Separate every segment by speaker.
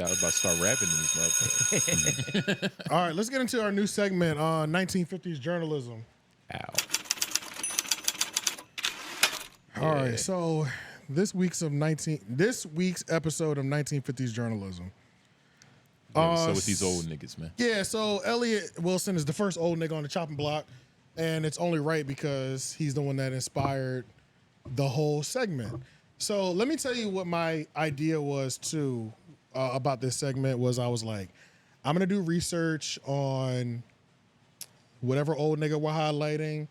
Speaker 1: I was about to start rapping in this motherfucker.
Speaker 2: All right, let's get into our new segment on 1950s journalism.
Speaker 1: Ow.
Speaker 2: All right, so this week's episode of 1950s journalism.
Speaker 1: Yeah, what's up with these old niggas, man?
Speaker 2: Yeah, so Elliott Wilson is the first old nigga on the chopping block, and it's only right because he's the one that inspired the whole segment. So let me tell you what my idea was too about this segment was I was like, I'm gonna do research on whatever old nigga we're highlighting,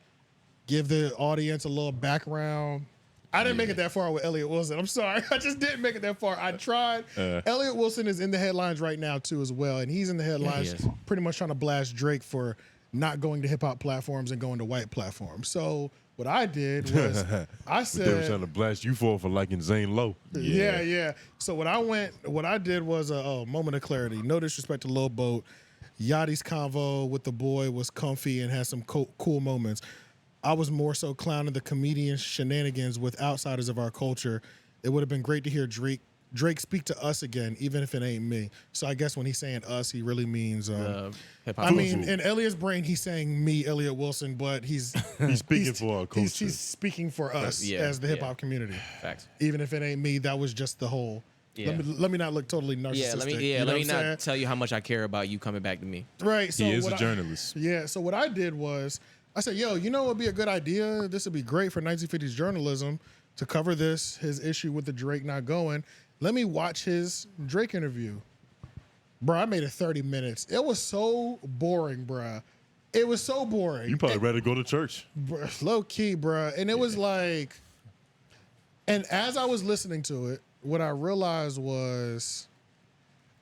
Speaker 2: give the audience a little background. I didn't make it that far with Elliott Wilson. I'm sorry. I just didn't make it that far. I tried. Elliott Wilson is in the headlines right now, too, as well. And he's in the headlines pretty much trying to blast Drake for not going to hip-hop platforms and going to white platforms. So what I did was I said...
Speaker 3: They were trying to blast you for liking Zane Lowe.
Speaker 2: Yeah. So what I did was a moment of clarity. No disrespect to Lil Boat. Yachty's convo with the boy was comfy and had some cool moments. I was more so clowning the comedian shenanigans with outsiders of our culture. It would have been great to hear Drake speak to us again, even if it ain't me. So I guess when he's saying us, he really means
Speaker 4: hip-hop.
Speaker 2: I mean, in Elliott's brain, he's saying me, Elliott Wilson, but he's
Speaker 3: speaking for our culture.
Speaker 2: He's speaking for us as the hip hop community.
Speaker 4: Facts.
Speaker 2: Even if it ain't me, that was just the whole.
Speaker 4: Yeah.
Speaker 2: Let me not look totally narcissistic.
Speaker 4: Let me not tell you how much I care about you coming back to me.
Speaker 2: Right. So
Speaker 1: he is a journalist.
Speaker 2: So what I did was I said, yo, you know what would be a good idea? This would be great for 1950s journalism to cover his issue with the Drake not going. Let me watch his Drake interview. Bro, I made it 30 minutes. It was so boring, bro. It was so boring.
Speaker 3: You probably rather go to church.
Speaker 2: Low key, bro. And it was like, and as I was listening to it, what I realized was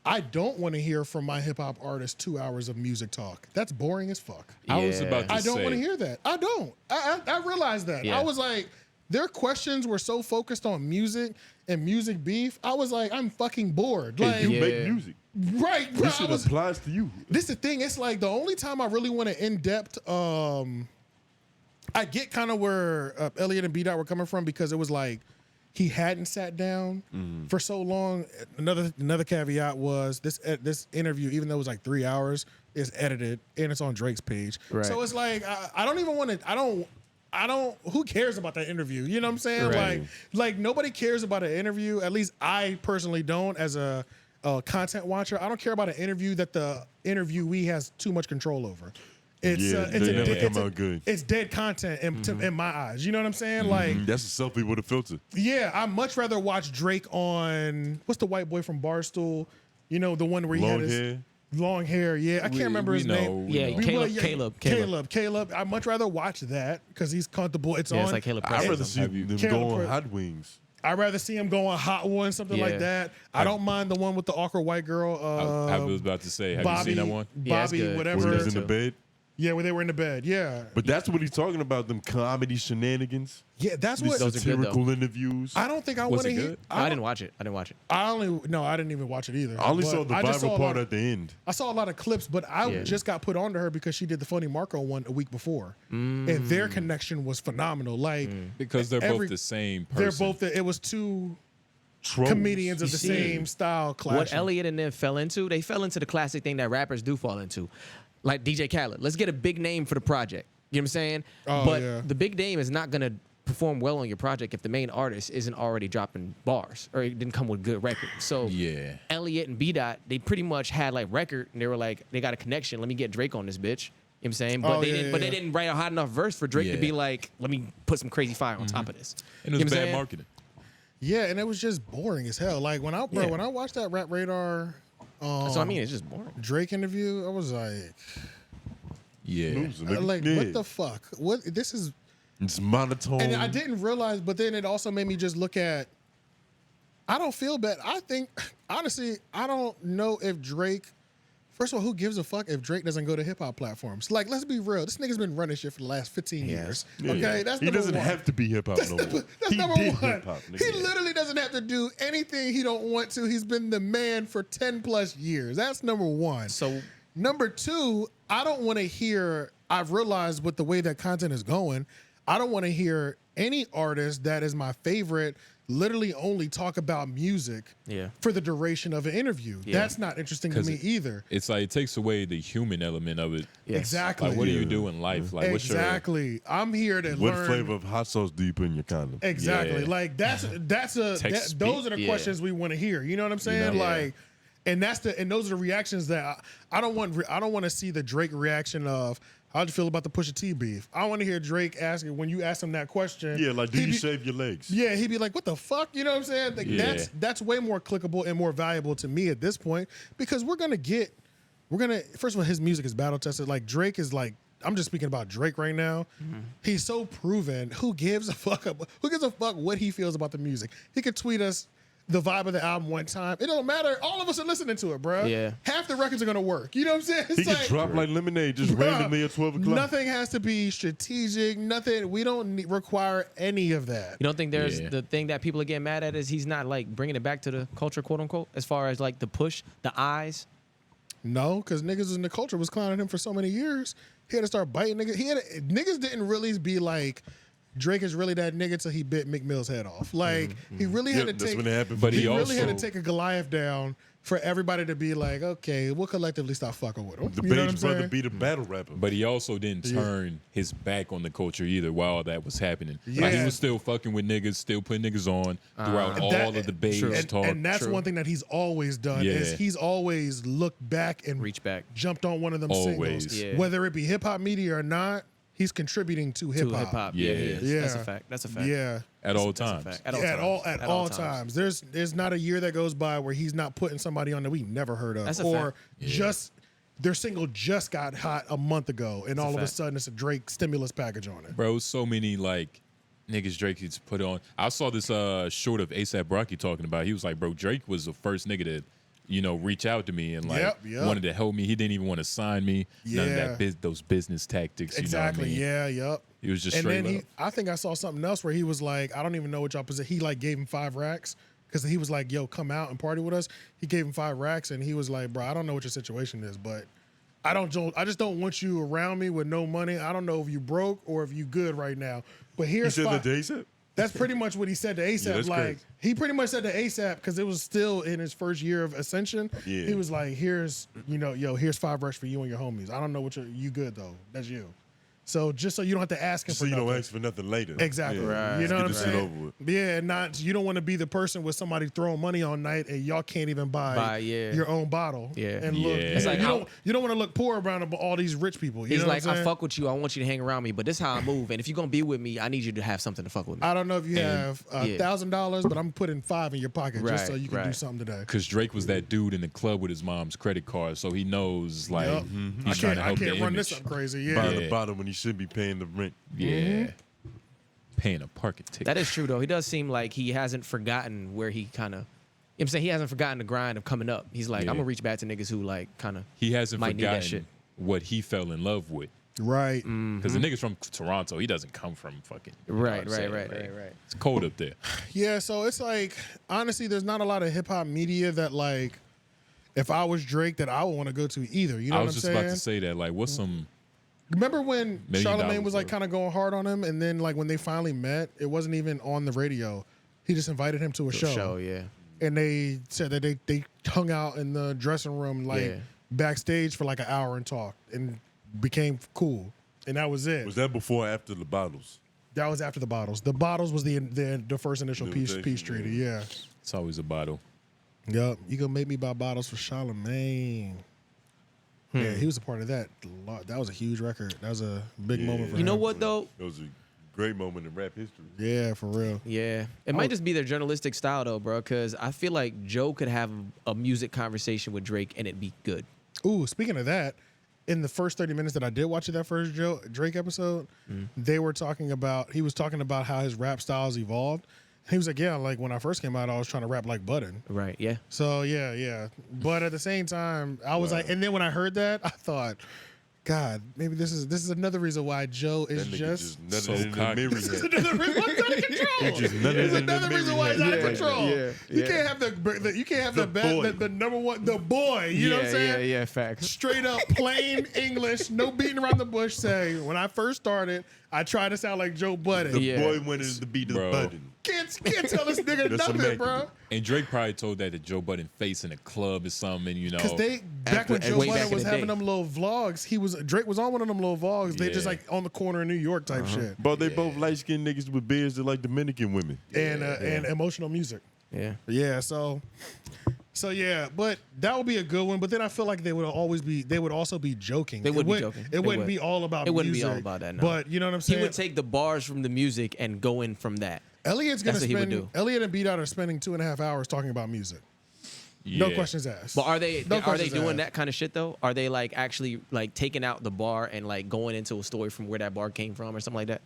Speaker 2: I don't want to hear from my hip hop artist 2 hours of music talk. That's boring as fuck.
Speaker 1: I was about to
Speaker 2: I don't
Speaker 1: say,
Speaker 2: want to hear that. I don't. I realized that.
Speaker 4: Yeah.
Speaker 2: I was like, their questions were so focused on music and music beef. I was like, I'm fucking bored. Like,
Speaker 3: you make music.
Speaker 2: Right, bro.
Speaker 3: This shit applies to you.
Speaker 2: This is the thing. It's like the only time I really want to in-depth, I get kind of where Elliott and 𝙼𝙾 were coming from because it was like, he hadn't sat down for so long. Another caveat was this interview, even though it was like 3 hours, is edited and it's on Drake's page. Right. So it's like I don't even want to. I don't. Who cares about that interview? You know what I'm saying?
Speaker 4: Right.
Speaker 2: Like nobody cares about an interview. At least I personally don't. As a content watcher, I don't care about an interview that the interviewee has too much control over. It's dead content in my eyes. You know what I'm saying? Like
Speaker 3: that's a selfie with a filter.
Speaker 2: Yeah, I'd much rather watch Drake on what's the white boy from Barstool? You know, the one where he had his long hair. Yeah, I can't remember his name.
Speaker 4: Yeah, Caleb.
Speaker 2: I'd much rather watch that because he's comfortable. It's on.
Speaker 4: It's like Caleb.
Speaker 3: I'd rather see them go on Hot Wings.
Speaker 2: I'd rather see him go on Hot One, something like that. I don't mind the one with the awkward white girl.
Speaker 1: I was about to say, have you seen that one?
Speaker 2: Bobby, whatever.
Speaker 3: Where he was in the bed.
Speaker 2: Yeah, where they were in the bed. Yeah.
Speaker 3: But that's what he's talking about, them comedy shenanigans.
Speaker 2: Yeah, that's what.
Speaker 3: Those satirical interviews.
Speaker 2: I don't think I want to hear.
Speaker 4: I didn't watch it. I
Speaker 2: didn't even watch it either.
Speaker 3: I only saw the viral part at the end.
Speaker 2: I saw a lot of clips, but I just got put onto her because she did the Funny Marco one a week before. And their connection was phenomenal. Like
Speaker 1: because they're both the same person.
Speaker 2: They're both it was two comedians of the same style clashing.
Speaker 4: What Elliott and them fell into, they fell into the classic thing that rappers do fall into. Like DJ Khaled. Let's get a big name for the project. You know what I'm saying? But the big name is not going to perform well on your project if the main artist isn't already dropping bars or it didn't come with good record. So Elliott and 𝙼𝙾, they pretty much had like record and they were like, they got a connection. Let me get Drake on this bitch. You know what I'm saying? But they didn't write a hot enough verse for Drake to be like, let me put some crazy fire on top of this.
Speaker 1: And it was bad marketing.
Speaker 2: Yeah, and it was just boring as hell. Like when I watched that Rap Radar
Speaker 4: so I mean, it's just boring.
Speaker 2: Drake interview, I was like, like what the fuck? What this is?
Speaker 3: It's monotone.
Speaker 2: And I didn't realize, but then it also made me just look at. I don't feel bad. I think honestly, I don't know if Drake. First of all, who gives a fuck if Drake doesn't go to hip hop platforms? Like, let's be real. This nigga's been running shit for the last 15 years. Okay, that's
Speaker 3: he doesn't have to be hip hop no more.
Speaker 2: That's number one. He literally doesn't have to do anything he don't want to. He's been the man for 10 plus years. That's number one.
Speaker 4: So
Speaker 2: number two, I don't want to hear. I've realized with the way that content is going, I don't want to hear any artist that is my favorite literally only talk about music for the duration of an interview. That's not interesting to me either.
Speaker 1: It's like it takes away the human element of it.
Speaker 2: Exactly.
Speaker 1: Like, what do you do in life? Like,
Speaker 2: exactly. I'm here to learn.
Speaker 3: What flavor of hot sauce do you put in your condom?
Speaker 2: Exactly. Like those are the questions we want to hear. You know what I'm saying? Like, and those are the reactions that I don't want to see the Drake reaction of. How'd you feel about the Pusha T beef? I want to hear Drake asking when you ask him that question.
Speaker 3: Yeah, like, do you shave your legs?
Speaker 2: Yeah, he'd be like, "What the fuck?" You know what I'm saying? Like, that's way more clickable and more valuable to me at this point because we're gonna first of all, his music is battle tested. Like Drake is like, I'm just speaking about Drake right now. He's so proven. Who gives a fuck? Who gives a fuck what he feels about the music? He could tweet us the vibe of the album one time. It don't matter. All of us are listening to it, bro.
Speaker 4: Yeah.
Speaker 2: Half the records are gonna work. You know what I'm saying?
Speaker 3: He can drop like Lemonade just randomly at 12 o'clock.
Speaker 2: Nothing has to be strategic. Nothing. We don't require any of that.
Speaker 4: You don't think there's the thing that people are getting mad at is he's not like bringing it back to the culture, quote unquote, as far as like the push, the eyes?
Speaker 2: No, because niggas in the culture was clowning him for so many years. He had to start biting niggas. Niggas didn't really be like, Drake is really that nigga till he bit Meek Mill's head off. Like he really had to take. When it happened, but he really had to take a Goliath down for everybody to be like, okay, we'll collectively stop fucking with him.
Speaker 3: The Bates brother be the battle rapper,
Speaker 1: but he also didn't turn his back on the culture either while that was happening. Like he was still fucking with niggas, still putting niggas on throughout all of the Bates talk.
Speaker 2: And that's one thing that he's always done is he's always looked back and
Speaker 4: reached back,
Speaker 2: jumped on one of them singles, whether it be hip hop media or not. He's contributing to hip hop.
Speaker 4: Yeah, that's a fact. That's a fact.
Speaker 2: Yeah,
Speaker 1: at all times.
Speaker 2: At all times. There's not a year that goes by where he's not putting somebody on that we never heard of,
Speaker 4: that's
Speaker 2: just their single just got hot a month ago, and all of a sudden it's a Drake stimulus package on it.
Speaker 1: Bro, so many like niggas Drake used to put on. I saw this short of ASAP Rocky talking about. He was like, bro, Drake was the first nigga to, reach out to me and like wanted to help me. He didn't even want to sign me. None of that those business tactics.
Speaker 2: Exactly.
Speaker 1: You know what I mean? He was just straight up.
Speaker 2: I think I saw something else where he was like, I don't even know what y'all position. He like gave him 5 racks because he was like, yo, come out and party with us. He gave him 5 racks and he was like, bro, I don't know what your situation is, but I just don't want you around me with no money. I don't know if you broke or if you good right now. But here's
Speaker 3: he said that to ASAP?
Speaker 2: That's pretty much what he said to ASAP. Like
Speaker 3: crazy.
Speaker 2: he pretty much said to ASAP because it was still in his first year of ascension. Yeah. He was like, "Here's, here's 5 racks for you and your homies. I don't know what you good though. That's you." So just so you don't have to ask him for nothing.
Speaker 3: You don't ask for nothing later.
Speaker 2: Exactly.
Speaker 3: Yeah.
Speaker 2: Right. You know what I'm
Speaker 3: saying?
Speaker 2: Over with. Yeah, you don't want to be the person with somebody throwing money all night and y'all can't even buy your own bottle. Yeah. And look, it's like you don't want to look poor around all these rich people. He's like,
Speaker 4: I fuck with you. I want you to hang around me, but this is how I move. And if you're gonna be with me, I need you to have something to fuck with me.
Speaker 2: I don't know if you have $1,000, but I'm putting 5 in your pocket just so you can do something today.
Speaker 1: Because Drake was that dude in the club with his mom's credit card, so he knows like he's trying to help the image.
Speaker 2: I can't run this up crazy.
Speaker 3: Buying the bottle when he should be paying the rent.
Speaker 1: Yeah. Paying a parking ticket.
Speaker 4: That is true though. He does seem like he hasn't forgotten where he kind of, I'm saying he hasn't forgotten the grind of coming up. He's like, I'm gonna reach back to niggas who like kind of.
Speaker 1: He hasn't forgotten what he fell in love with.
Speaker 2: Right.
Speaker 1: Because the nigga's from Toronto. He doesn't come from fucking.
Speaker 4: Right.
Speaker 1: It's cold up there.
Speaker 2: Yeah. So it's like, honestly, there's not a lot of hip hop media that like, if I was Drake, that I would want to go to either. You know what I'm saying?
Speaker 1: I was just about to say that. Like, what's some.
Speaker 2: Remember when Charlamagne was like kind of going hard on him, and then like when they finally met, it wasn't even on the radio. He just invited him to a show. And they said that they hung out in the dressing room like backstage for like an hour and talked and became cool. And that was it.
Speaker 3: Was that before or after the bottles?
Speaker 2: That was after the bottles. The bottles was the first initial peace treaty. Yeah.
Speaker 1: It's always a bottle.
Speaker 2: Yup. You gonna make me buy bottles for Charlamagne. Yeah, he was a part of that. That was a huge record. That was a big moment for him.
Speaker 4: You know what, though?
Speaker 3: It was a great moment in rap history.
Speaker 2: Yeah, for real.
Speaker 4: Yeah. It might just be their journalistic style, though, bro, because I feel like Joe could have a music conversation with Drake and it'd be good.
Speaker 2: Ooh, speaking of that, in the first 30 minutes that I did watch of that first Drake episode, he was talking about how his rap styles evolved. He was like, yeah, like when I first came out, I was trying to rap like Budden.
Speaker 4: Right, yeah.
Speaker 2: So, yeah. But at the same time, I was like, and then when I heard that, I thought, God, maybe this is another reason why Joe is just
Speaker 1: so cocky.
Speaker 2: This is another reason why he's out of control. It's another reason why he's out of control. You can't have the number one, the boy. You know what I'm saying?
Speaker 4: Yeah, facts.
Speaker 2: Straight up plain English, no beating around the bush. Say, when I first started, I try to sound like Joe Budden.
Speaker 3: The
Speaker 4: Yeah.
Speaker 3: boy wanted to be the
Speaker 1: Bro.
Speaker 3: button.
Speaker 2: Can't tell this nigga
Speaker 3: That's
Speaker 2: nothing,
Speaker 3: immaculate.
Speaker 2: bro.
Speaker 1: And Drake probably told that to Joe Budden face in a club or something, you know.
Speaker 2: Because they back when Joe
Speaker 4: way back
Speaker 2: Budden
Speaker 4: in
Speaker 2: was
Speaker 4: the
Speaker 2: having
Speaker 4: day.
Speaker 2: them little vlogs, Drake was on one of them little vlogs. They just
Speaker 1: Yeah.
Speaker 2: like on the corner in New York type shit.
Speaker 3: But they both light skinned niggas with beards that like Dominican women.
Speaker 2: And emotional music.
Speaker 4: Yeah.
Speaker 2: Yeah, so yeah, but that would be a good one. But then I feel like they would also be joking.
Speaker 4: They would be joking.
Speaker 2: It
Speaker 4: They
Speaker 2: wouldn't
Speaker 4: would.
Speaker 2: be all about
Speaker 4: It wouldn't be
Speaker 2: music.
Speaker 4: all about that, no.
Speaker 2: But you know what I'm
Speaker 4: He
Speaker 2: saying?
Speaker 4: would take the bars from the music and go in from that.
Speaker 2: Elliott's gonna
Speaker 4: That's what he would
Speaker 2: spend.
Speaker 4: do.
Speaker 2: Elliott and Beat Out are spending 2.5 hours talking about music. No
Speaker 1: Yeah.
Speaker 2: questions asked.
Speaker 4: But are they
Speaker 2: questions
Speaker 4: doing
Speaker 2: asked.
Speaker 4: that kind of shit though? Are they like actually like taking out the bar and like going into a story from where that bar came from or something like that?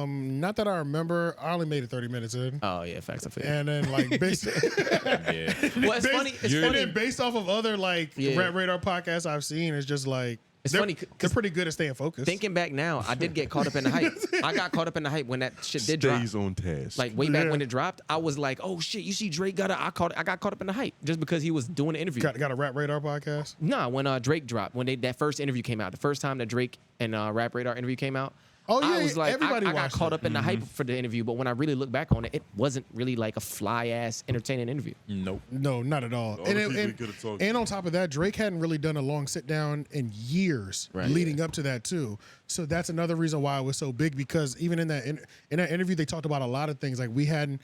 Speaker 2: Not that I remember. I only made it 30 minutes in.
Speaker 4: Oh yeah, facts. I feel.
Speaker 2: And then like based,
Speaker 1: Yeah.
Speaker 4: Well, it's funny. It's
Speaker 2: and
Speaker 4: funny.
Speaker 2: then based off of other like
Speaker 4: Yeah.
Speaker 2: Rap Radar podcasts I've seen, it's just like
Speaker 4: It's
Speaker 2: they're,
Speaker 4: funny 'cause
Speaker 2: they're pretty good at staying focused.
Speaker 4: Thinking back now, I did get caught up in the hype. I got caught up in the hype when that shit did drop.
Speaker 3: Stays on task.
Speaker 4: Like way back
Speaker 2: Yeah.
Speaker 4: when it dropped, I was like, "Oh shit, you see Drake got I got caught up in the hype just because he was doing the interview."
Speaker 2: got a Rap Radar podcast.
Speaker 4: Nah, when Drake dropped, when that first interview came out, the first time that Drake and Rap Radar interview came out,
Speaker 2: Oh, yeah,
Speaker 4: I was like,
Speaker 2: everybody
Speaker 4: I got
Speaker 2: watched
Speaker 4: caught
Speaker 2: it.
Speaker 4: up in the hype for the interview, but when I really look back on it, it wasn't really like a fly ass entertaining interview.
Speaker 1: Nope.
Speaker 2: No, not at all.
Speaker 3: All the people he could've talked
Speaker 2: and
Speaker 3: to.
Speaker 2: on top of that, Drake hadn't really done a long sit down in years
Speaker 4: Right.
Speaker 2: leading up to that too. So that's another reason why it was so big, because even in that interview, they talked about a lot of things. Like we hadn't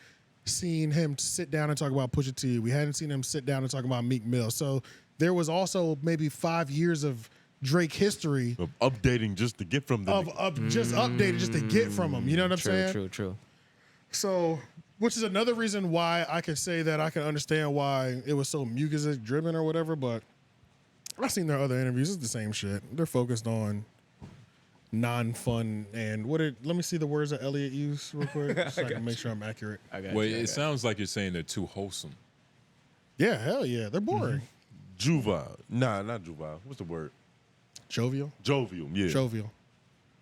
Speaker 2: seen him sit down and talk about Pusha T. We hadn't seen him sit down and talk about Meek Mill. So there was also maybe 5 years of Drake history
Speaker 3: Of updating just to get from the nigga.
Speaker 2: just updated just to get from him. You know what I'm saying?
Speaker 4: True.
Speaker 2: So, which is another reason why I can say that I can understand why it was so music driven or whatever. But I've seen their other interviews. It's the same shit. They're focused on non-fun and let me see the words that Elliott used real quick so I can make sure I'm accurate.
Speaker 4: I got
Speaker 1: Well,
Speaker 4: you, I
Speaker 1: it
Speaker 4: got
Speaker 1: sounds like you're saying they're too wholesome.
Speaker 2: Yeah, hell yeah. They're boring.
Speaker 3: Juvenile. Nah, not juvenile. What's the word?
Speaker 2: Jovial.
Speaker 3: Jovial. Yeah.
Speaker 2: Jovial.
Speaker 4: you.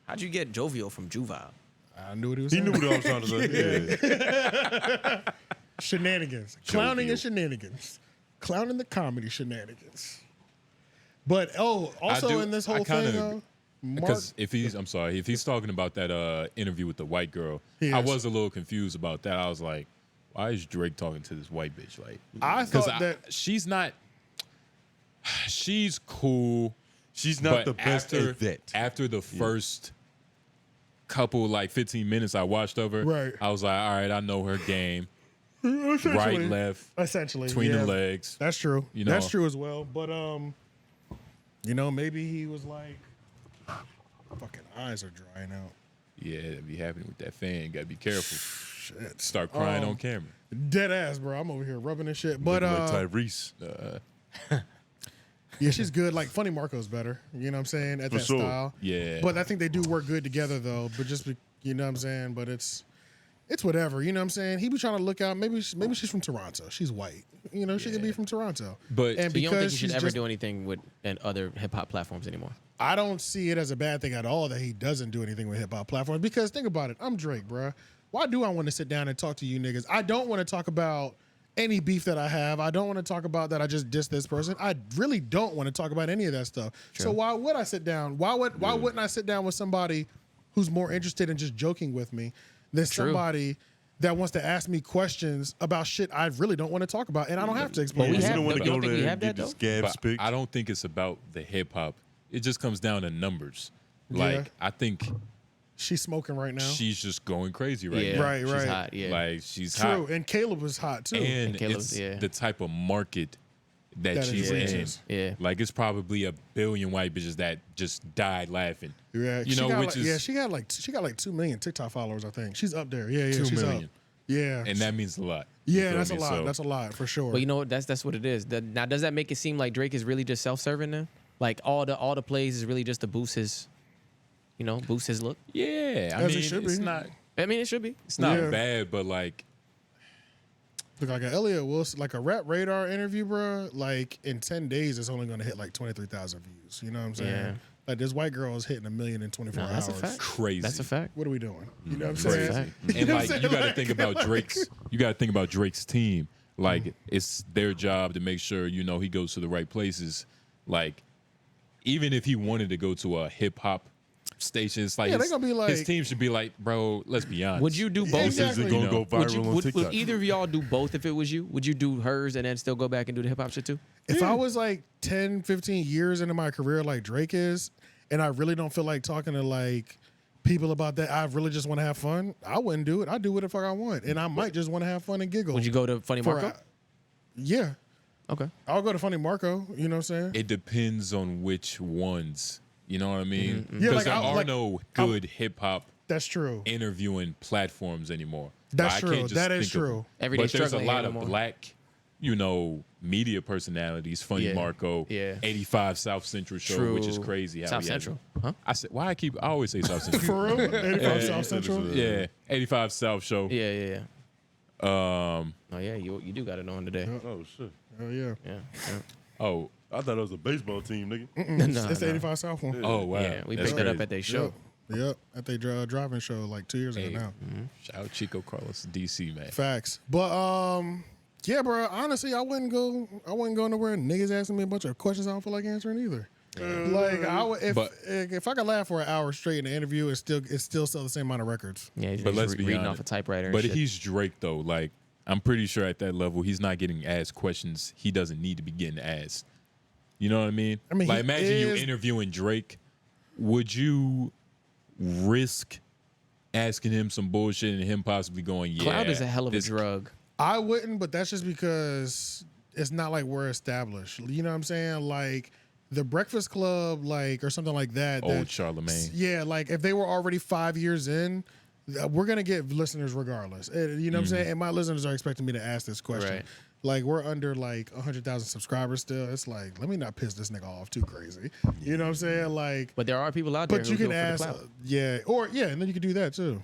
Speaker 4: How'd you get jovial from Juvenile?
Speaker 2: I knew what he was
Speaker 3: He
Speaker 2: saying.
Speaker 3: knew what I was trying to say. Yeah.
Speaker 2: Shenanigans. Clowning and shenanigans. Clowning the comedy shenanigans. But also in this whole thing, Mark,
Speaker 1: Because if he's talking about that interview with the white girl,
Speaker 2: He
Speaker 1: I
Speaker 2: is.
Speaker 1: was a little confused about that. I was like, why is Drake talking to this white bitch? Like,
Speaker 2: I thought that
Speaker 1: she's not. She's cool.
Speaker 3: She's not
Speaker 1: but
Speaker 3: the best at that.
Speaker 1: After the first couple, like 15 minutes I watched of her,
Speaker 2: Right.
Speaker 1: I was like, all right, I know her game.
Speaker 2: essentially-
Speaker 1: Right, left,
Speaker 2: essentially
Speaker 1: between
Speaker 2: yeah.
Speaker 1: the legs.
Speaker 2: That's true.
Speaker 1: You know.
Speaker 2: That's true as well. But maybe he was like, fucking eyes are drying out.
Speaker 1: Yeah, that'd be happening with that fan. Got to be careful.
Speaker 2: Shit.
Speaker 1: Start crying on camera.
Speaker 2: Dead ass, bro. I'm over here rubbing this shit. But
Speaker 3: Looking like Tyrese.
Speaker 2: yeah, she's good. Like Funny Marco's better. You know what I'm saying? At
Speaker 3: For
Speaker 2: that
Speaker 3: sure.
Speaker 2: style.
Speaker 1: Yeah.
Speaker 2: But I think they do work good together though. But you know what I'm saying? But it's whatever. You know what I'm saying? He be trying to look out. Maybe she's from Toronto. She's white. You know, she could be from Toronto.
Speaker 1: But-
Speaker 2: and
Speaker 4: So you don't think
Speaker 2: because
Speaker 4: you should
Speaker 2: she's
Speaker 4: ever
Speaker 2: just,
Speaker 4: do anything with and other hip hop platforms anymore?
Speaker 2: I don't see it as a bad thing at all that he doesn't do anything with hip hop platforms. Because think about it. I'm Drake, bruh. Why do I want to sit down and talk to you niggas? I don't want to talk about any beef that I have. I don't want to talk about that I just dissed this person. I really don't want to talk about any of that stuff. So why would I sit down? Why wouldn't I sit down with somebody who's more interested in just joking with me than somebody that wants to ask me questions about shit I really don't want to talk about, and I don't have to explain.
Speaker 4: we
Speaker 3: You
Speaker 2: it.
Speaker 4: have-
Speaker 3: don't want to
Speaker 4: you
Speaker 3: go
Speaker 4: don't think
Speaker 3: there
Speaker 4: we
Speaker 3: and
Speaker 4: have
Speaker 3: get
Speaker 4: that,
Speaker 3: the
Speaker 4: though?
Speaker 3: scabs
Speaker 1: But
Speaker 3: picked.
Speaker 1: I don't think it's about the hip hop. It just comes down to numbers. Like
Speaker 2: Yeah.
Speaker 1: I think
Speaker 2: She's smoking right now.
Speaker 1: she's just going crazy right
Speaker 4: Yeah,
Speaker 1: now.
Speaker 2: Right,
Speaker 4: she's
Speaker 2: right.
Speaker 4: hot. Yeah,
Speaker 1: Like she's
Speaker 2: True,
Speaker 1: hot,
Speaker 2: and Caleb was hot too.
Speaker 1: and
Speaker 4: Caleb's-
Speaker 1: it's
Speaker 4: yeah.
Speaker 1: the type of market that
Speaker 2: That
Speaker 1: she's
Speaker 2: it
Speaker 1: in.
Speaker 2: reaches.
Speaker 4: Yeah.
Speaker 1: Like it's probably 1 billion white bitches that just died laughing.
Speaker 2: Yeah,
Speaker 1: You
Speaker 2: she
Speaker 1: know,
Speaker 2: got
Speaker 1: which
Speaker 2: like,
Speaker 1: is
Speaker 2: yeah, she got like 2 million TikTok followers, I think. She's up there. Yeah,
Speaker 1: 2
Speaker 2: she's
Speaker 1: million.
Speaker 2: up. Yeah,
Speaker 1: and that means a lot. You
Speaker 2: yeah,
Speaker 1: feel
Speaker 2: that's a
Speaker 1: me?
Speaker 2: lot.
Speaker 1: So-
Speaker 2: That's a lot for sure.
Speaker 4: But you know what? That's what it is. Now, does that make it seem like Drake is really just self-serving now? Like all the plays is really just to boost his, boost his look.
Speaker 1: Yeah, I
Speaker 2: As it
Speaker 1: mean,
Speaker 2: should
Speaker 1: it's
Speaker 2: be.
Speaker 1: not.
Speaker 4: I mean, it should be.
Speaker 1: It's not
Speaker 2: Yeah.
Speaker 1: bad, but like,
Speaker 2: Look like an Elliott Wilson, like a Rap Radar interview, bro. Like in 10 days, it's only going to hit like 23,000 views. You know what I'm saying?
Speaker 4: Yeah.
Speaker 2: Like this white girl is hitting 1 million in 24
Speaker 4: Nah,
Speaker 2: hours.
Speaker 4: that's a fact.
Speaker 1: crazy.
Speaker 4: That's a fact.
Speaker 2: What are we doing? You know what I'm
Speaker 4: That's a
Speaker 2: saying?
Speaker 4: fact.
Speaker 1: And
Speaker 2: know what
Speaker 1: like
Speaker 2: I'm
Speaker 1: you got to
Speaker 2: saying?
Speaker 1: think about Drake's. You got to think about Drake's team. Like it's their job to make sure he goes to the right places. Like even if he wanted to go to a hip hop stations. Like,
Speaker 2: Yeah, they gonna be like-
Speaker 1: his team should be like, bro, let's be honest.
Speaker 4: Would you do both?
Speaker 3: This isn't gonna go viral on
Speaker 4: would
Speaker 3: TikTok.
Speaker 4: either of y'all do both if it was you? Would you do hers and then still go back and do the hip hop shit too?
Speaker 2: If I was like 10, 15 years into my career like Drake is, and I really don't feel like talking to like people about that, I really just want to have fun, I wouldn't do it. I do what the fuck I want. And I might just want to have fun and giggle.
Speaker 4: Would you go to Funny
Speaker 2: for
Speaker 4: Marco?
Speaker 2: Yeah.
Speaker 4: Okay.
Speaker 2: I'll go to Funny Marco, you know what I'm saying?
Speaker 1: It depends on which ones. You know what I mean? Because
Speaker 2: Yeah, like,
Speaker 1: there are
Speaker 2: like,
Speaker 1: no good hip hop
Speaker 2: That's true.
Speaker 1: interviewing platforms anymore.
Speaker 2: That's
Speaker 1: I
Speaker 2: true.
Speaker 1: can't just
Speaker 2: That is
Speaker 1: think of-
Speaker 2: true.
Speaker 4: Everyday
Speaker 1: But there's a
Speaker 4: struggling
Speaker 1: lot
Speaker 4: ain't
Speaker 1: of
Speaker 4: no more.
Speaker 1: black, media personalities. Funny
Speaker 4: Yeah.
Speaker 1: Marco,
Speaker 4: Yeah.
Speaker 1: 85 South Central show,
Speaker 4: True.
Speaker 1: which is crazy. How
Speaker 4: South
Speaker 1: he has
Speaker 4: Central.
Speaker 1: it.
Speaker 4: Huh?
Speaker 1: I always say South Central.
Speaker 2: For real? 85 South Central?
Speaker 1: Yeah, 85 South show.
Speaker 4: Yeah. Oh yeah, you do got it on today.
Speaker 3: Oh shit!
Speaker 2: Oh, yeah.
Speaker 4: Yeah.
Speaker 1: Oh,
Speaker 3: I thought it was a baseball team, nigga.
Speaker 2: It's the 85 South one.
Speaker 1: oh wow.
Speaker 4: Yeah, we
Speaker 1: That's
Speaker 4: picked that up
Speaker 1: crazy.
Speaker 4: at their show.
Speaker 2: Yep. At their driving show like 2 years ago
Speaker 1: Hey,
Speaker 2: now.
Speaker 1: Shout out Chico Carlos, DC man.
Speaker 2: Facts. But yeah, bro, honestly, I wouldn't go nowhere and niggas asking me a bunch of questions I don't feel like answering either. Like I would if I could laugh for an hour straight in an interview, it still sell the same amount of records.
Speaker 4: Yeah, he's
Speaker 1: But
Speaker 4: just
Speaker 1: let's be
Speaker 4: reading
Speaker 1: honest.
Speaker 4: off a typewriter.
Speaker 1: But
Speaker 4: and shit.
Speaker 1: he's Drake though. Like I'm pretty sure at that level, he's not getting asked questions he doesn't need to be getting asked. You know what I mean?
Speaker 2: I mean,
Speaker 1: like
Speaker 2: he
Speaker 1: imagine you
Speaker 2: is-
Speaker 1: interviewing Drake. Would you risk asking him some bullshit and him possibly going, yeah,
Speaker 4: Cloud is a hell of a
Speaker 1: this-
Speaker 4: drug.
Speaker 2: I wouldn't, but that's just because it's not like we're established. You know what I'm saying? Like the Breakfast Club, like or something like that.
Speaker 1: Old
Speaker 2: that-
Speaker 1: 𝔓𝔦𝔐𝔓𝔦𝔑.
Speaker 2: Yeah, like if they were already 5 years in, we're gonna get listeners regardless. You know what I'm saying? And my listeners are expecting me to ask this question.
Speaker 4: Right.
Speaker 2: Like we're under like 100,000 subscribers still. It's like let me not piss this nigga off too crazy. You know what I'm saying? Like,
Speaker 4: But there are people out there
Speaker 2: but
Speaker 4: who
Speaker 2: you can
Speaker 4: go for the
Speaker 2: ask,
Speaker 4: clout.
Speaker 2: and then you could do that too.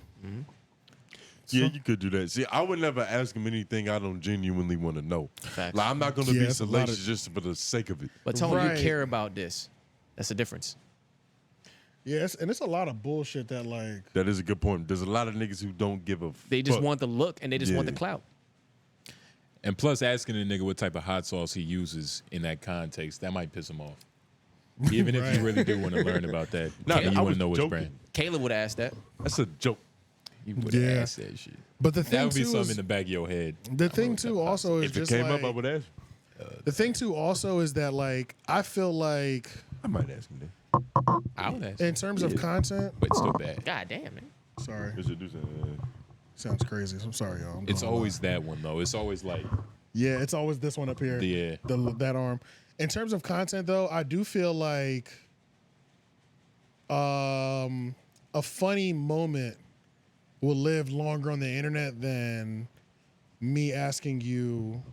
Speaker 3: Yeah, you could do that. See, I would never ask him anything I don't genuinely want to know.
Speaker 4: Facts.
Speaker 3: Like, I'm not going to
Speaker 2: Yeah,
Speaker 3: be
Speaker 2: it's a lot of-
Speaker 3: salacious just for the sake of it.
Speaker 4: But Tony,
Speaker 2: Right.
Speaker 4: you care about this. That's the difference.
Speaker 2: Yes, and it's a lot of bullshit that like
Speaker 3: That is a good point. There's a lot of niggas who don't give a
Speaker 4: They just
Speaker 3: fuck.
Speaker 4: want the look and they just want the
Speaker 3: Yeah.
Speaker 4: clout.
Speaker 1: And plus, asking a nigga what type of hot sauce he uses in that context, that might piss him off. Even if you really do want to learn about that,
Speaker 3: Nah,
Speaker 1: and you
Speaker 3: I
Speaker 1: want
Speaker 3: was
Speaker 1: to know which
Speaker 3: joking.
Speaker 1: brand,
Speaker 4: Caleb would ask that.
Speaker 3: That's a joke.
Speaker 1: you would
Speaker 2: Yeah.
Speaker 1: ask that shit.
Speaker 2: But the thing
Speaker 1: That would be
Speaker 2: too
Speaker 1: something
Speaker 2: is,
Speaker 1: in the back of your head.
Speaker 2: the thing too also is
Speaker 3: If it
Speaker 2: just
Speaker 3: came
Speaker 2: like,
Speaker 3: up, I would ask.
Speaker 2: the thing too also is that like I feel like
Speaker 3: I might ask him that.
Speaker 1: I would ask,
Speaker 2: in terms of content,
Speaker 1: but still bad.
Speaker 4: God damn, man.
Speaker 2: sorry,
Speaker 3: They should do something.
Speaker 2: sounds crazy. I'm sorry, y'all. I'm
Speaker 1: It's
Speaker 2: going
Speaker 1: always that one though. It's always like,
Speaker 2: yeah, it's always this one up here.
Speaker 1: Yeah.
Speaker 2: That arm. In terms of content though, I do feel like a funny moment will live longer on the internet than me asking you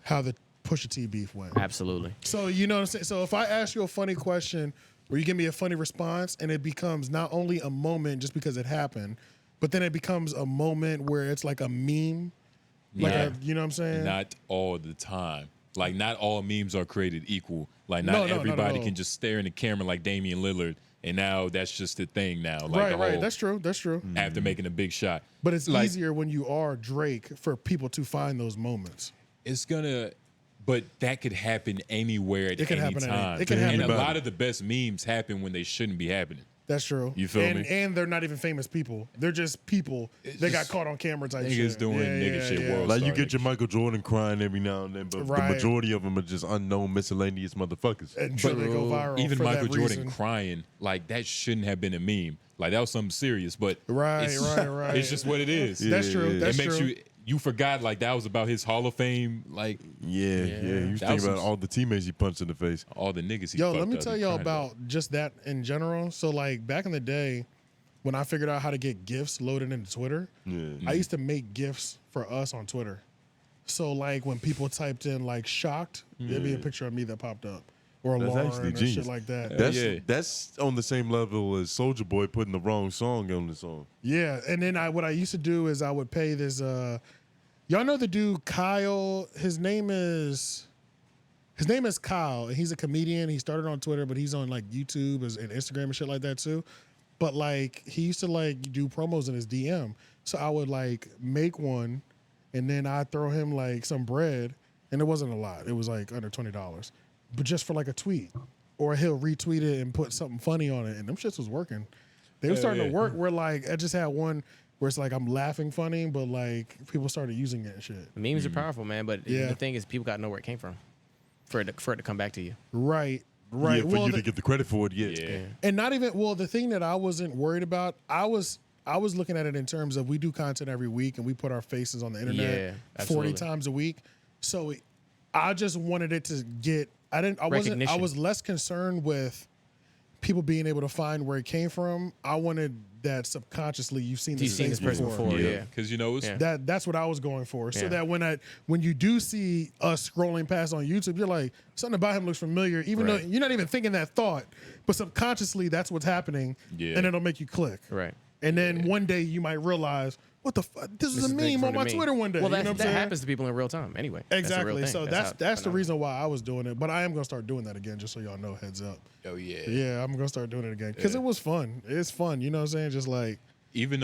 Speaker 2: how the Pusha T beef went.
Speaker 4: Absolutely.
Speaker 2: So you know what I'm saying? So if I ask you a funny question or you give me a funny response and it becomes not only a moment just because it happened, but then it becomes a moment where it's like a meme. Like
Speaker 1: Yeah.
Speaker 2: you know what I'm saying?
Speaker 1: not all the time. Like not all memes are created equal. Like
Speaker 2: No,
Speaker 1: not
Speaker 2: no, not at
Speaker 1: everybody
Speaker 2: all.
Speaker 1: can just stare in the camera like Damian Lillard, and now that's just the thing now. Like the
Speaker 2: right.
Speaker 1: whole,
Speaker 2: That's true. That's true.
Speaker 1: after making a big shot.
Speaker 2: But it's
Speaker 1: Like,
Speaker 2: easier when you are Drake for people to find those moments.
Speaker 1: It's gonna, but that could happen anywhere at
Speaker 2: It can
Speaker 1: any
Speaker 2: happen at
Speaker 1: time.
Speaker 2: any- it can happen
Speaker 1: and a
Speaker 3: anywhere.
Speaker 1: lot of the best memes happen when they shouldn't be happening.
Speaker 2: That's true.
Speaker 1: You feel me?
Speaker 2: And they're not even famous people. They're just people that got
Speaker 1: just
Speaker 2: caught on camera type
Speaker 1: niggas
Speaker 2: shit.
Speaker 1: doing nigga shit world.
Speaker 3: Like you
Speaker 1: Star
Speaker 3: get your
Speaker 1: nigga
Speaker 3: Michael Jordan crying every now and then, but
Speaker 2: Right.
Speaker 3: the majority of them are just unknown, miscellaneous motherfuckers.
Speaker 2: Until they go viral.
Speaker 1: Even
Speaker 2: for
Speaker 1: Michael
Speaker 2: that
Speaker 1: Jordan
Speaker 2: reason.
Speaker 1: crying, like that shouldn't have been a meme. Like that was something serious, but
Speaker 2: Right,
Speaker 1: it's,
Speaker 2: right.
Speaker 1: It's just what it is.
Speaker 2: That's true.
Speaker 3: Yeah.
Speaker 2: That's
Speaker 1: It makes
Speaker 2: true.
Speaker 1: you forgot like that was about his Hall of Fame, like
Speaker 3: Yeah. You
Speaker 1: That
Speaker 3: think
Speaker 1: was
Speaker 3: about
Speaker 1: some-
Speaker 3: all the teammates he punched in the face.
Speaker 1: all the niggas. He
Speaker 2: Yo,
Speaker 1: fucked
Speaker 2: let me
Speaker 1: up,
Speaker 2: tell
Speaker 1: he
Speaker 2: y'all
Speaker 1: cried
Speaker 2: about just that in general. So, like, back in the day, when I figured out how to get GIFs loaded into Twitter,
Speaker 3: Yeah.
Speaker 2: I used to make GIFs for us on Twitter. So, like, when people typed in, like, shocked, there'd be a picture of me that popped up. Or
Speaker 3: That's
Speaker 2: Lauren
Speaker 3: actually
Speaker 2: or
Speaker 3: genius.
Speaker 2: shit like that.
Speaker 1: Yeah.
Speaker 3: That's on the same level as Soulja Boy putting the wrong song on the song.
Speaker 2: Yeah, and then what I used to do is I would pay this. Y'all know the dude Kyle. His name is Kyle, and he's a comedian. He started on Twitter, but he's on like YouTube and Instagram and shit like that too. But like he used to like do promos in his DM, so I would like make one, and then I'd throw him like some bread, and it wasn't a lot. It was like under $20, but just for like a tweet. or he'll retweet it and put something funny on it, and them shits was working. They were starting to work where like I just had one where it's like I'm laughing funny, but like people started using it and shit.
Speaker 4: Memes are powerful, man, but the thing is, people got to know where it came from for it to come back to you.
Speaker 2: Right.
Speaker 3: Yeah, for you to get the credit for it,
Speaker 2: And not even the thing that I wasn't worried about, I was looking at it in terms of we do content every week and we put our faces on the internet 40 times a week. So I just wanted it to get I was less concerned with people being able to find where it came from. I wanted that subconsciously you've seen this person before.
Speaker 1: Yeah, because
Speaker 2: that's what I was going for. So that when you do see us scrolling past on YouTube, you're like, something about him looks familiar, even though you're not even thinking that thought, but subconsciously that's what's happening, and it'll make you click.
Speaker 4: Right.
Speaker 2: And then one day you might realize, what the fuck? This is a meme on my Twitter one day.
Speaker 4: Well,
Speaker 2: that
Speaker 4: happens to people in real time anyway.
Speaker 2: Exactly. So that's the reason why I was doing it. But I am gonna start doing that again, just so y'all know. Heads up.
Speaker 1: Oh yeah.
Speaker 2: Yeah, I'm gonna start doing it again because it was fun. It's fun. You know what I'm saying? Just like
Speaker 1: even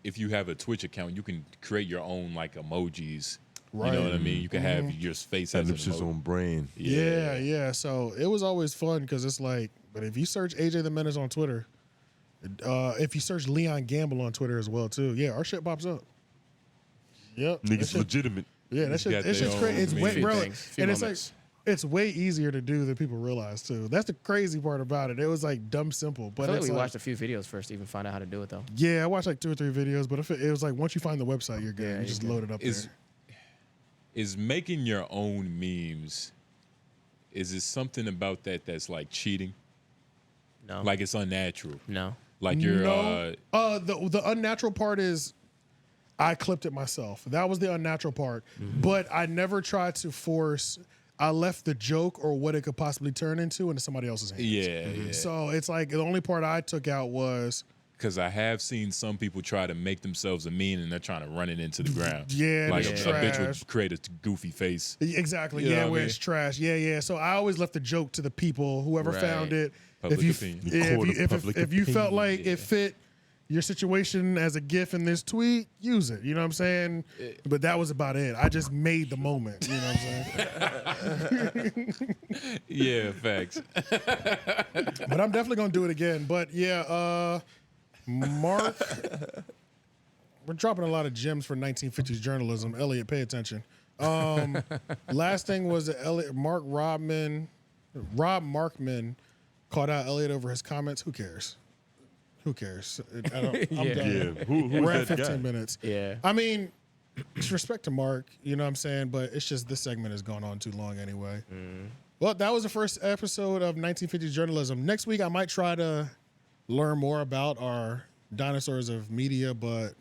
Speaker 1: if you have a Twitch account, you can create your own like emojis.
Speaker 2: Right.
Speaker 1: You know what I mean? You can have your face as an
Speaker 3: emoji. On brand.
Speaker 2: Yeah. So it was always fun because it's like, but if you search AJ the Menace on Twitter. If you search Leon Gamble on Twitter as well too, our shit pops up. Yep,
Speaker 3: niggas legitimate.
Speaker 2: Yeah, that shit. It's just crazy. It's way, bro, and it's like it's way easier to do than people realize too. That's the crazy part about it. It was like dumb simple, but
Speaker 4: I feel like we watched a few videos first to even find out how to do it though.
Speaker 2: Yeah, I watched like 2 or 3 videos, but if it was like once you find the website, you're good.
Speaker 4: Yeah,
Speaker 2: you just load it up there.
Speaker 1: Is making your own memes? Is it something about that that's like cheating?
Speaker 4: No,
Speaker 1: like it's unnatural.
Speaker 4: No.
Speaker 1: Like you're
Speaker 2: the unnatural part is I clipped it myself. That was the unnatural part. But I never tried to force. I left the joke or what it could possibly turn into somebody else's hands.
Speaker 1: Yeah.
Speaker 2: So it's like the only part I took out was
Speaker 1: because I have seen some people try to make themselves a meme and they're trying to run it into the ground.
Speaker 2: Yeah,
Speaker 1: like
Speaker 2: it's
Speaker 1: a bitch would create a goofy face.
Speaker 2: Exactly. Yeah, where it's trash. Yeah. So I always left the joke to the people, whoever found it. If you felt like it fit your situation as a GIF in this tweet, use it. You know what I'm saying? But that was about it. I just made the moment. You know what I'm saying?
Speaker 1: Yeah, facts.
Speaker 2: But I'm definitely gonna do it again. But yeah, Mark, we're dropping a lot of gems for 1950s journalism. Elliott, pay attention. Last thing was Elliott, Rob Markman called out Elliott over his comments. Who cares? I'm done.
Speaker 3: Yeah.
Speaker 2: We're at 15 minutes.
Speaker 4: Yeah.
Speaker 2: I mean, it's respect to Mark, you know what I'm saying? But it's just this segment has gone on too long anyway. Well, that was the first episode of 1950s journalism. Next week, I might try to learn more about our dinosaurs of media, but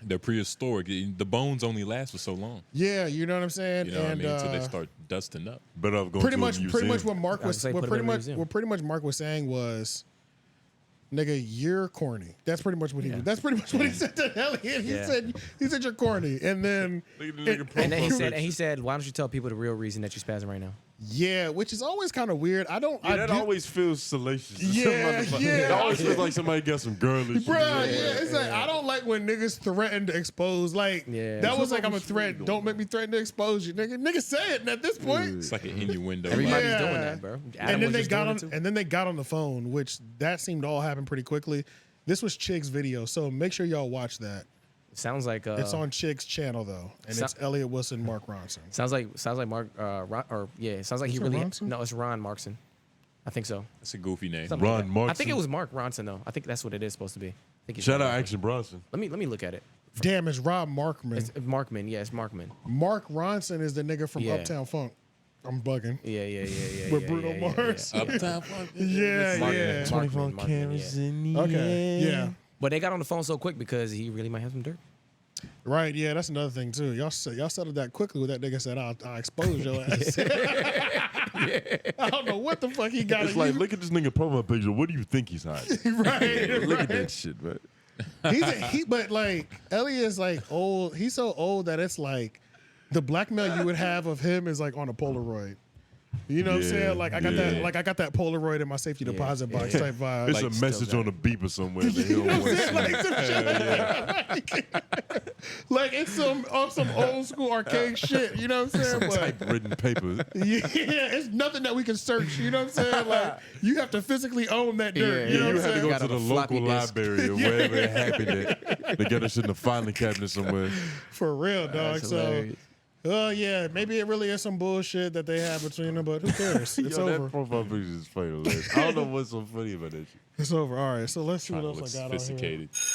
Speaker 1: they're prehistoric. The bones only last for so long.
Speaker 2: Yeah, you know what I'm saying?
Speaker 1: You know what I mean? Until they start dusting up.
Speaker 3: But I'm going
Speaker 2: pretty much what Mark was Mark was saying was, nigga, you're corny. That's pretty much what he. That's pretty much what he said to Elliott. He said you're corny, and then
Speaker 4: he said, why don't you tell people the real reason that you're spazzing right now?
Speaker 2: Yeah, which is always kind of weird.
Speaker 3: That always feels salacious.
Speaker 2: Yeah.
Speaker 3: It always feels like somebody got some girlish.
Speaker 2: Bro, it's like I don't like when niggas threaten to expose. Like that was like I'm a threat. Don't make me threaten to expose you, nigga. Nigga say it. And at this point,
Speaker 1: it's like an innuendo.
Speaker 4: Everybody's doing that, bro.
Speaker 2: And then they got on the phone, which that seemed to all happen pretty quickly. This was Chig's video, so make sure y'all watch that.
Speaker 4: Sounds like
Speaker 2: it's on Chig's channel though, and it's Elliott Wilson, Mark Ronson.
Speaker 4: Sounds like Mark. It sounds like he really.
Speaker 2: Ronson?
Speaker 4: No, it's Ron Markson. I think so.
Speaker 1: That's a goofy name.
Speaker 3: Ron Markson.
Speaker 4: I think it was Mark Ronson though. I think that's what it is supposed to be.
Speaker 3: Shout out Action Bronson.
Speaker 4: Let me look at it.
Speaker 2: Damn, it's Rob Markman.
Speaker 4: It's Markman. Yeah, it's Markman.
Speaker 2: Mark Ronson is the nigga from Uptown Funk. I'm bugging.
Speaker 4: Yeah.
Speaker 2: With Bruno Mars.
Speaker 1: Uptown Funk.
Speaker 2: Yeah.
Speaker 3: 24 cameras in the
Speaker 2: Okay. Yeah.
Speaker 4: But they got on the phone so quick because he really might have some dirt.
Speaker 2: Right, yeah, that's another thing too. Y'all settled that quickly with that nigga said, I'll expose your ass. I don't know what the fuck he got.
Speaker 3: It's like, look at this nigga profile picture. What do you think he's hiding?
Speaker 2: Right.
Speaker 3: Look at that shit, man.
Speaker 2: But like Elliott is like old. He's so old that it's like the blackmail you would have of him is like on a Polaroid. You know what I'm saying? Like I got
Speaker 3: yeah.
Speaker 2: that. Like I got that Polaroid in my safety deposit box type vibe.
Speaker 3: It's
Speaker 1: Like,
Speaker 3: a message on a beeper somewhere that he don't want to see.
Speaker 2: Like some shit like it's some old school arcade shit. You know what I'm saying? But
Speaker 3: Typewritten paper.
Speaker 2: yeah, it's nothing that we can search. You know what I'm saying? Like you have to physically own that dirt.
Speaker 4: Yeah,
Speaker 2: you know
Speaker 3: You
Speaker 2: what I'm
Speaker 3: had to
Speaker 2: saying?
Speaker 3: go to the local library or wherever it happened at. They got us in the filing cabinet somewhere.
Speaker 2: For real, dog.
Speaker 4: That's
Speaker 2: So,
Speaker 4: hilarious.
Speaker 2: yeah, maybe it really is some bullshit that they have between them, but who cares? It's
Speaker 3: Yo,
Speaker 2: over.
Speaker 3: that profile picture is funny. I don't know what's so funny about that shit.
Speaker 2: It's over. All right, so let's see what
Speaker 1: Trying to
Speaker 2: else
Speaker 1: look
Speaker 2: I got on here.
Speaker 1: sophisticated.